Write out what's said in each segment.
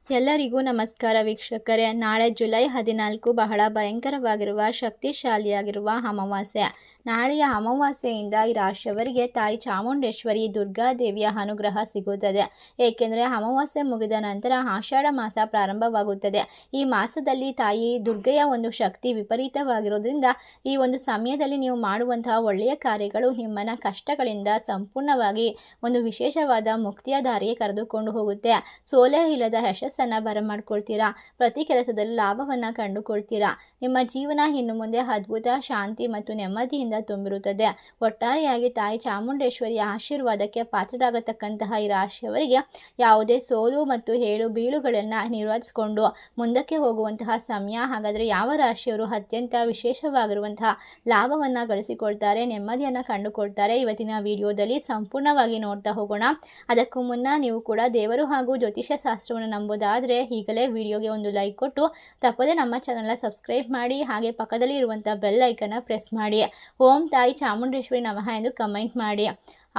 ಎಲ್ಲರಿಗೂ ನಮಸ್ಕಾರ ವೀಕ್ಷಕರೇ. ನಾಳೆ ಜುಲೈ 14 ಬಹಳ ಭಯಂಕರವಾಗಿರುವ ಶಕ್ತಿಶಾಲಿಯಾಗಿರುವ ಅಮಾವಾಸ್ಯೆ. ನಾಳೆಯ ಅಮಾವಾಸ್ಯೆಯಿಂದ ಈ ರಾಶಿಯವರಿಗೆ ತಾಯಿ ಚಾಮುಂಡೇಶ್ವರಿ ದುರ್ಗಾದೇವಿಯ ಅನುಗ್ರಹ ಸಿಗುತ್ತದೆ. ಏಕೆಂದರೆ ಅಮಾವಾಸ್ಯೆ ಮುಗಿದ ನಂತರ ಆಷಾಢ ಮಾಸ ಪ್ರಾರಂಭವಾಗುತ್ತದೆ. ಈ ಮಾಸದಲ್ಲಿ ತಾಯಿ ದುರ್ಗೆಯ ಒಂದು ಶಕ್ತಿ ವಿಪರೀತವಾಗಿರೋದ್ರಿಂದ ಈ ಒಂದು ಸಮಯದಲ್ಲಿ ನೀವು ಮಾಡುವಂತಹ ಒಳ್ಳೆಯ ಕಾರ್ಯಗಳು ನಿಮ್ಮನ್ನು ಕಷ್ಟಗಳಿಂದ ಸಂಪೂರ್ಣವಾಗಿ ಒಂದು ವಿಶೇಷವಾದ ಮುಕ್ತಿಯ ದಾರಿಗೆ ಕರೆದುಕೊಂಡು ಹೋಗುತ್ತೆ. ಸೋಲೆ ಇಲ್ಲದ ಯಶಸ್ಸನ್ನು ಬರಮಾಡ್ಕೊಳ್ತೀರಾ. ಪ್ರತಿ ಕೆಲಸದಲ್ಲೂ ಲಾಭವನ್ನು ಕಂಡುಕೊಳ್ತೀರಾ. ನಿಮ್ಮ ಜೀವನ ಇನ್ನು ಮುಂದೆ ಅದ್ಭುತ, ಶಾಂತಿ ಮತ್ತು ನೆಮ್ಮದಿಯಿಂದ ತುಂಬಿರುತ್ತದೆ. ಒಟ್ಟಾರೆಯಾಗಿ ತಾಯಿ ಚಾಮುಂಡೇಶ್ವರಿಯ ಆಶೀರ್ವಾದಕ್ಕೆ ಪಾತ್ರರಾಗತಕ್ಕಂತಹ ಈ ರಾಶಿಯವರಿಗೆ ಯಾವುದೇ ಸೋಲು ಮತ್ತು ಏಳು ಬೀಳುಗಳನ್ನು ನಿರ್ವಹಿಸಿಕೊಂಡು ಮುಂದಕ್ಕೆ ಹೋಗುವಂತಹ ಸಮಯ. ಹಾಗಾದರೆ ಯಾವ ರಾಶಿಯವರು ಅತ್ಯಂತ ವಿಶೇಷವಾಗಿರುವಂತಹ ಲಾಭವನ್ನು ಗಳಿಸಿಕೊಳ್ತಾರೆ, ನೆಮ್ಮದಿಯನ್ನು ಕಂಡುಕೊಳ್ತಾರೆ, ಇವತ್ತಿನ ವಿಡಿಯೋದಲ್ಲಿ ಸಂಪೂರ್ಣವಾಗಿ ನೋಡ್ತಾ ಹೋಗೋಣ. ಅದಕ್ಕೂ ಮುನ್ನ ನೀವು ಕೂಡ ದೇವರು ಹಾಗೂ ಜ್ಯೋತಿಷ್ಯ ಶಾಸ್ತ್ರವನ್ನು ನಂಬೋದಾದರೆ ಈಗಲೇ ವಿಡಿಯೋಗೆ ಒಂದು ಲೈಕ್ ಕೊಟ್ಟು ತಪ್ಪದೆ ನಮ್ಮ ಚಾನಲ್ನ ಸಬ್ಸ್ಕ್ರೈಬ್ ಮಾಡಿ. ಹಾಗೆ ಪಕ್ಕದಲ್ಲಿ ಇರುವಂಥ ಬೆಲ್ ಐಕನ್ನ ಪ್ರೆಸ್ ಮಾಡಿ. ಓಂ ತಾಯಿ ಚಾಮುಂಡೇಶ್ವರಿ ನಮಃ ಎಂದು ಕಮೆಂಟ್ ಮಾಡಿ.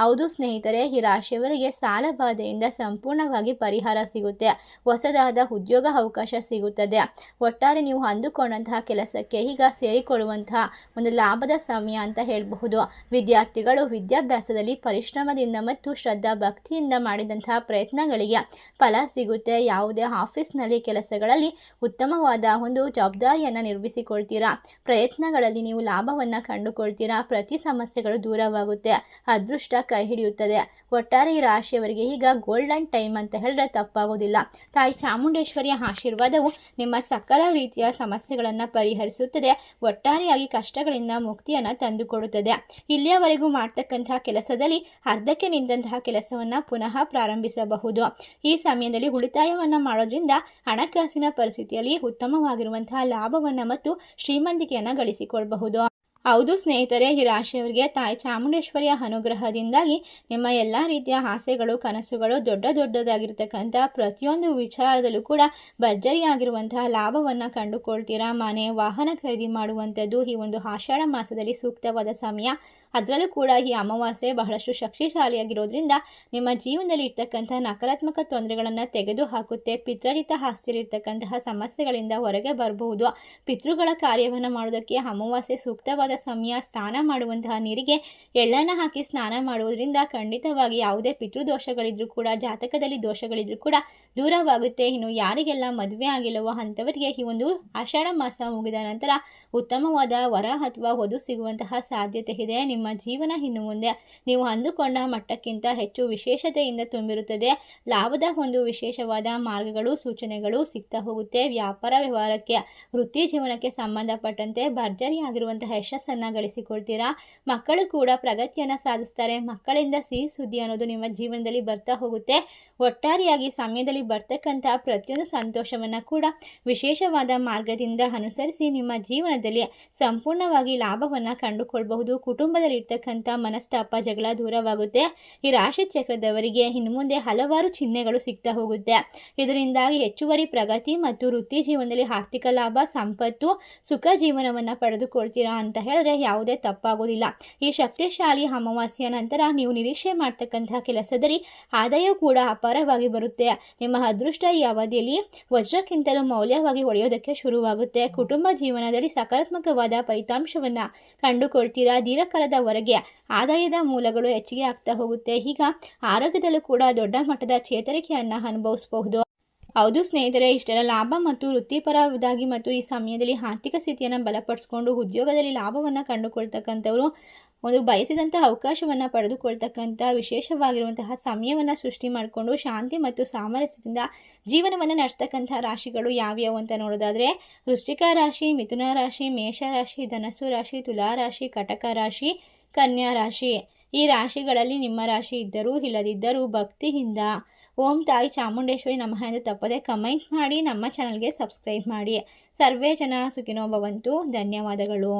ಹೌದು ಸ್ನೇಹಿತರೆ, ಈ ರಾಶಿಯವರಿಗೆ ಸಾಲ ಬಾಧೆಯಿಂದ ಸಂಪೂರ್ಣವಾಗಿ ಪರಿಹಾರ ಸಿಗುತ್ತೆ. ಹೊಸದಾದ ಉದ್ಯೋಗ ಅವಕಾಶ ಸಿಗುತ್ತದೆ. ಒಟ್ಟಾರೆ ನೀವು ಅಂದುಕೊಂಡಂತಹ ಕೆಲಸಕ್ಕೆ ಈಗ ಸೇರಿಕೊಳ್ಳುವಂತಹ ಒಂದು ಲಾಭದ ಸಮಯ ಅಂತ ಹೇಳಬಹುದು. ವಿದ್ಯಾರ್ಥಿಗಳು ವಿದ್ಯಾಭ್ಯಾಸದಲ್ಲಿ ಪರಿಶ್ರಮದಿಂದ ಮತ್ತು ಶ್ರದ್ಧಾ ಭಕ್ತಿಯಿಂದ ಮಾಡಿದಂತಹ ಪ್ರಯತ್ನಗಳಿಗೆ ಫಲ ಸಿಗುತ್ತೆ. ಯಾವುದೇ ಆಫೀಸ್ನಲ್ಲಿ ಕೆಲಸಗಳಲ್ಲಿ ಉತ್ತಮವಾದ ಒಂದು ಜವಾಬ್ದಾರಿಯನ್ನು ನಿರ್ವಹಿಸಿಕೊಳ್ತೀರಾ. ಪ್ರಯತ್ನಗಳಲ್ಲಿ ನೀವು ಲಾಭವನ್ನು ಕಂಡುಕೊಳ್ತೀರಾ. ಪ್ರತಿ ಸಮಸ್ಯೆಗಳು ದೂರವಾಗುತ್ತೆ. ಅದೃಷ್ಟ ಕೈ ಹಿಡಿಯುತ್ತದೆ. ಒಟ್ಟಾರೆ ಈ ರಾಶಿಯವರಿಗೆ ಈಗ ಗೋಲ್ಡನ್ ಟೈಮ್ ಅಂತ ಹೇಳಿದ್ರೆ ತಪ್ಪಾಗೋದಿಲ್ಲ. ತಾಯಿ ಚಾಮುಂಡೇಶ್ವರಿಯ ಆಶೀರ್ವಾದವು ನಿಮ್ಮ ಸಕಲ ರೀತಿಯ ಸಮಸ್ಯೆಗಳನ್ನು ಪರಿಹರಿಸುತ್ತದೆ. ಒಟ್ಟಾರೆಯಾಗಿ ಕಷ್ಟಗಳಿಂದ ಮುಕ್ತಿಯನ್ನು ತಂದುಕೊಡುತ್ತದೆ. ಇಲ್ಲಿಯವರೆಗೂ ಮಾಡ್ತಕ್ಕಂತಹ ಕೆಲಸದಲ್ಲಿ ಅರ್ಧಕ್ಕೆ ನಿಂತಹ ಕೆಲಸವನ್ನು ಪುನಃ ಪ್ರಾರಂಭಿಸಬಹುದು. ಈ ಸಮಯದಲ್ಲಿ ಉಳಿತಾಯವನ್ನು ಮಾಡೋದ್ರಿಂದ ಹಣಕಾಸಿನ ಪರಿಸ್ಥಿತಿಯಲ್ಲಿ ಉತ್ತಮವಾಗಿರುವಂತಹ ಲಾಭವನ್ನು ಮತ್ತು ಶ್ರೀಮಂತಿಕೆಯನ್ನು ಗಳಿಸಿಕೊಳ್ಳಬಹುದು. ಹೌದು ಸ್ನೇಹಿತರೆ, ಈ ರಾಶಿಯವರಿಗೆ ತಾಯಿ ಚಾಮುಂಡೇಶ್ವರಿಯ ಅನುಗ್ರಹದಿಂದಾಗಿ ನಿಮ್ಮ ಎಲ್ಲ ರೀತಿಯ ಆಸೆಗಳು, ಕನಸುಗಳು, ದೊಡ್ಡದಾಗಿರ್ತಕ್ಕಂಥ ಪ್ರತಿಯೊಂದು ವಿಚಾರದಲ್ಲೂ ಕೂಡ ಭರ್ಜರಿಯಾಗಿರುವಂತಹ ಲಾಭವನ್ನು ಕಂಡುಕೊಳ್ತೀರಾ. ಮನೆ, ವಾಹನ ಖರೀದಿ ಮಾಡುವಂಥದ್ದು ಈ ಒಂದು ಆಷಾಢ ಮಾಸದಲ್ಲಿ ಸೂಕ್ತವಾದ ಸಮಯ. ಅದರಲ್ಲೂ ಕೂಡ ಈ ಅಮಾವಾಸ್ಯೆ ಬಹಳಷ್ಟು ಶಕ್ತಿಶಾಲಿಯಾಗಿರೋದ್ರಿಂದ ನಿಮ್ಮ ಜೀವನದಲ್ಲಿ ಇರ್ತಕ್ಕಂಥ ನಕಾರಾತ್ಮಕ ತೊಂದರೆಗಳನ್ನು ತೆಗೆದು ಹಾಕುತ್ತೆ. ಪಿತೃರಿತ ಆಸ್ತಿಯಲ್ಲಿರ್ತಕ್ಕಂತಹ ಸಮಸ್ಯೆಗಳಿಂದ ಹೊರಗೆ ಬರಬಹುದು. ಪಿತೃಗಳ ಕಾರ್ಯವನ್ನು ಮಾಡೋದಕ್ಕೆ ಅಮಾವಾಸ್ಯೆ ಸೂಕ್ತವಾದ ಸಮಯ. ಸ್ನಾನ ಮಾಡುವಂತಹ ನೀರಿಗೆ ಎಳ್ಳನ್ನು ಹಾಕಿ ಸ್ನಾನ ಮಾಡುವುದರಿಂದ ಖಂಡಿತವಾಗಿ ಯಾವುದೇ ಪಿತೃದೋಷಗಳಿದ್ರೂ ಕೂಡ, ಜಾತಕದಲ್ಲಿ ದೋಷಗಳಿದ್ರೂ ಕೂಡ ದೂರವಾಗುತ್ತೆ. ಇನ್ನು ಯಾರಿಗೆಲ್ಲ ಮದುವೆ ಆಗಿಲ್ಲವೋ ಅಂಥವರಿಗೆ ಈ ಒಂದು ಆಷಾಢ ಮಾಸ ಮುಗಿದ ನಂತರ ಉತ್ತಮವಾದ ವರ ಅಥವಾ ವಧು ಸಿಗುವಂತಹ ಸಾಧ್ಯತೆ ಇದೆ. ನಿಮ್ಮ ಜೀವನ ಇನ್ನು ಮುಂದೆ ನೀವು ಅಂದುಕೊಂಡ ಮಟ್ಟಕ್ಕಿಂತ ಹೆಚ್ಚು ವಿಶೇಷತೆಯಿಂದ ತುಂಬಿರುತ್ತದೆ. ಲಾಭದ ಒಂದು ವಿಶೇಷವಾದ ಮಾರ್ಗಗಳು, ಸೂಚನೆಗಳು ಸಿಗ್ತಾ ಹೋಗುತ್ತೆ. ವ್ಯಾಪಾರ ವ್ಯವಹಾರಕ್ಕೆ, ವೃತ್ತಿ ಜೀವನಕ್ಕೆ ಸಂಬಂಧಪಟ್ಟಂತೆ ಭರ್ಜರಿಯಾಗಿರುವಂತಹ ಯಶಸ್ಸನ್ನು ಗಳಿಸಿಕೊಳ್ತೀರಾ. ಮಕ್ಕಳು ಕೂಡ ಪ್ರಗತಿಯನ್ನು ಸಾಧಿಸ್ತಾರೆ. ಮಕ್ಕಳಿಂದ ಸಿಹಿ ಸುದ್ದಿ ಅನ್ನೋದು ನಿಮ್ಮ ಜೀವನದಲ್ಲಿ ಬರ್ತಾ ಹೋಗುತ್ತೆ. ಒಟ್ಟಾರೆಯಾಗಿ ಸಮಯದಲ್ಲಿ ಬರ್ತಕ್ಕಂಥ ಪ್ರತಿಯೊಂದು ಸಂತೋಷವನ್ನು ಕೂಡ ವಿಶೇಷವಾದ ಮಾರ್ಗದಿಂದ ಅನುಸರಿಸಿ ನಿಮ್ಮ ಜೀವನದಲ್ಲಿ ಸಂಪೂರ್ಣವಾಗಿ ಲಾಭವನ್ನು ಕಂಡುಕೊಳ್ಬಹುದು. ಕುಟುಂಬದಲ್ಲಿ ಇರ್ತಕ್ಕಂಥ ಮನಸ್ತಾಪ, ಜಗಳ ದೂರವಾಗುತ್ತೆ. ಈ ರಾಶಿ ಚಕ್ರದವರಿಗೆ ಇನ್ನು ಮುಂದೆ ಹಲವಾರು ಚಿಹ್ನೆಗಳು ಸಿಗ್ತಾ ಹೋಗುತ್ತೆ. ಇದರಿಂದಾಗಿ ಹೆಚ್ಚುವರಿ ಪ್ರಗತಿ ಮತ್ತು ವೃತ್ತಿ ಜೀವನದಲ್ಲಿ ಆರ್ಥಿಕ ಲಾಭ, ಸಂಪತ್ತು, ಸುಖ ಜೀವನವನ್ನು ಪಡೆದುಕೊಳ್ತೀರಾ ಅಂತ ಹೇಳಿದ್ರೆ ಯಾವುದೇ ತಪ್ಪಾಗೋದಿಲ್ಲ. ಈ ಶಕ್ತಿಶಾಲಿ ಅಮಾವಾಸ್ಯೆಯ ನಂತರ ನೀವು ನಿರೀಕ್ಷೆ ಮಾಡ್ತಕ್ಕಂತಹ ಕೆಲಸದಲ್ಲಿ ಆದಾಯ ಕೂಡ ಅಪಾರವಾಗಿ ಬರುತ್ತೆ. ನಿಮ್ಮ ಅದೃಷ್ಟ ಈ ಅವಧಿಯಲ್ಲಿ ವಜ್ರಕ್ಕಿಂತಲೂ ಮೌಲ್ಯವಾಗಿ ಹೊಳೆಯೋದಕ್ಕೆ ಶುರುವಾಗುತ್ತೆ. ಕುಟುಂಬ ಜೀವನದಲ್ಲಿ ಸಕಾರಾತ್ಮಕವಾದ ಫಲಿತಾಂಶವನ್ನು ಕಂಡುಕೊಳ್ತೀರಾ. ದೀರ್ಘಕಾಲದವರೆಗೆ ಆದಾಯದ ಮೂಲಗಳು ಹೆಚ್ಚಿಗೆ ಆಗ್ತಾ ಹೋಗುತ್ತೆ. ಈಗ ಆರೋಗ್ಯದಲ್ಲೂ ಕೂಡ ದೊಡ್ಡ ಮಟ್ಟದ ಚೇತರಿಕೆಯನ್ನು ಅನುಭವಿಸಬಹುದು. ಹೌದು ಸ್ನೇಹಿತರೆ, ಇಷ್ಟೆಲ್ಲ ಲಾಭ ಮತ್ತು ವೃತ್ತಿಪರವಾಗಿ ಮತ್ತು ಈ ಸಮಯದಲ್ಲಿ ಆರ್ಥಿಕ ಸ್ಥಿತಿಯನ್ನು ಬಲಪಡಿಸಿಕೊಂಡು ಉದ್ಯೋಗದಲ್ಲಿ ಲಾಭವನ್ನು ಕಂಡುಕೊಳ್ತಕ್ಕಂಥವರು ಒಂದು ಬಯಸಿದಂಥ ಅವಕಾಶವನ್ನು ಪಡೆದುಕೊಳ್ತಕ್ಕಂಥ ವಿಶೇಷವಾಗಿರುವಂತಹ ಸಮಯವನ್ನು ಸೃಷ್ಟಿ ಮಾಡಿಕೊಂಡು ಶಾಂತಿ ಮತ್ತು ಸಾಮರಸ್ಯದಿಂದ ಜೀವನವನ್ನು ನಡೆಸ್ತಕ್ಕಂಥ ರಾಶಿಗಳು ಯಾವ್ಯಾವು ಅಂತ ನೋಡೋದಾದರೆ ವೃಶ್ಚಿಕ ರಾಶಿ, ಮಿಥುನ ರಾಶಿ, ಮೇಷ ರಾಶಿ, ಧನಸ್ಸು ರಾಶಿ, ತುಲಾ ರಾಶಿ, ಕಟಕ ರಾಶಿ, ಕನ್ಯಾ ರಾಶಿ. ಈ ರಾಶಿಗಳಲ್ಲಿ ನಿಮ್ಮ ರಾಶಿ ಇದ್ದರೂ ಇಲ್ಲದಿದ್ದರೂ ಭಕ್ತಿಯಿಂದ ಓಂ ತಾಯಿ ಚಾಮುಂಡೇಶ್ವರಿ ನಮಃ ಎಂದು ತಪ್ಪದೆ ಕಮೆಂಟ್ ಮಾಡಿ. ನಮ್ಮ ಚಾನಲ್ಗೆ ಸಬ್ಸ್ಕ್ರೈಬ್ ಮಾಡಿ. ಸರ್ವೇ ಜನ ಸುಖಿನೋ ಭವಂತು. ಧನ್ಯವಾದಗಳು.